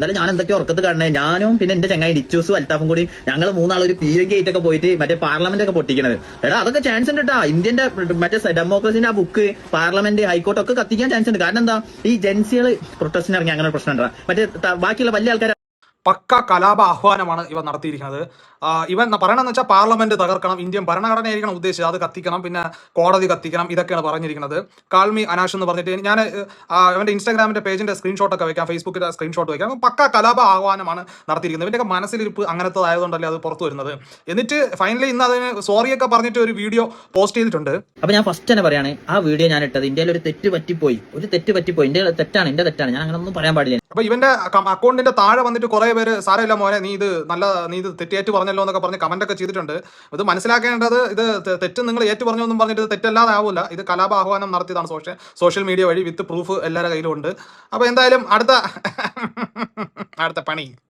എന്നാലും ഞാൻ എന്തൊക്കെ ഉറക്കത്ത് കാണണേ, ഞാനും പിന്നെ എന്റെ ചങ്ങായി ഡിച്ചൂസും അൽത്താഫും കൂടി ഞങ്ങൾ മൂന്നാൾ ഒരു പീരങ്കി ആയിട്ടൊക്കെ പോയിട്ട് മറ്റേ പാർലമെന്റ് ഒക്കെ പൊട്ടിക്കണത്. എടാ അതൊക്കെ ചാൻസ് ഉണ്ട് കേട്ടാ. ഇന്ത്യന്റെ മറ്റേ ഡെമോക്രസിന്റെ ആ ബുക്ക്, പാർലമെന്റ്, ഹൈക്കോർട്ട് ഒക്കെ കത്തിക്കാൻ ചാൻസ് ഉണ്ട്. കാരണം എന്താ, ഈ ജൻസികൾ പ്രൊട്ടസ്റ്റിന് ഇറങ്ങി അങ്ങനെ പ്രശ്നം ഉണ്ടാ. മറ്റേ ബാക്കിയുള്ള വലിയ ആൾക്കാർ പക്ക കലാപ ആഹ്വാനമാണ് ഇവ നടത്തിയിരിക്കുന്നത്. ഇവൻ പറയണമെന്ന് വെച്ചാൽ പാർലമെന്റ് തകർക്കണം, ഇന്ത്യൻ ഭരണഘടനയായിരിക്കണം ഉദ്ദേശിച്ചത്, അത് കത്തിക്കണം, പിന്നെ കോടതി കത്തിക്കണം, ഇതൊക്കെയാണ് പറഞ്ഞിരിക്കുന്നത്. കാൾമി അനാഷ് എന്ന് പറഞ്ഞിട്ട് ഞാൻ അവന്റെ ഇൻസ്റ്റാഗ്രാമിന്റെ പേജിന്റെ സ്ക്രീൻഷോട്ടൊക്കെ വെക്കാം, ഫേസ്ബുക്കിന്റെ സ്ക്രീൻഷോട്ട് വെക്കാം. പക്ക കലാപ ആഹ്വാനമാണ് നടത്തിയിരിക്കുന്നത്. ഇവന്റെയൊക്കെ മനസ്സിലിരിപ്പ് അങ്ങനത്തെ ആയതുകൊണ്ടല്ലേ അത് പുറത്തു വരുന്നത്. എന്നിട്ട് ഫൈനലി ഇന്ന് അതിന് സോറിയൊക്കെ പറഞ്ഞിട്ട് ഒരു വീഡിയോ പോസ്റ്റ് ചെയ്തിട്ടുണ്ട്. അപ്പൊ ഞാൻ ഫസ്റ്റ് തന്നെ പറയാണ്, ആ വീഡിയോ ഞാൻ ഇട്ടത് ഇന്ത്യയിൽ ഒരു തെറ്റ് പറ്റിപ്പോയി. ഇന്ത്യയിൽ തെറ്റാണ്, എന്റെ തെറ്റാണ്, ഞാൻ അങ്ങനെ ഒന്നും പറയാൻ പാടില്ല. അപ്പൊ ഇവന്റെ അക്കൗണ്ടിന്റെ താഴെ വന്നിട്ട് കുറെ പേര് സാരമില്ല മോനെ, നീ ഇത് തെറ്റേറ്റ് പറഞ്ഞല്ലോ എന്നൊക്കെ പറഞ്ഞ് കമന്റ് ഒക്കെ ചെയ്തിട്ടുണ്ട്. ഇത് മനസ്സിലാക്കേണ്ടത്, ഇത് തെറ്റ് നിങ്ങൾ ഏറ്റു പറഞ്ഞു എന്നും പറഞ്ഞിട്ട് ഇത് തെറ്റല്ലാതെ ആവില്ല. ഇത് കലാപ ആഹ്വാനം നടത്തിയതാണ് സോഷ്യൽ മീഡിയ വഴി, വിത്ത് പ്രൂഫ് എല്ലാവരുടെ കയ്യിലും ഉണ്ട്. അപ്പൊ എന്തായാലും അടുത്ത പണി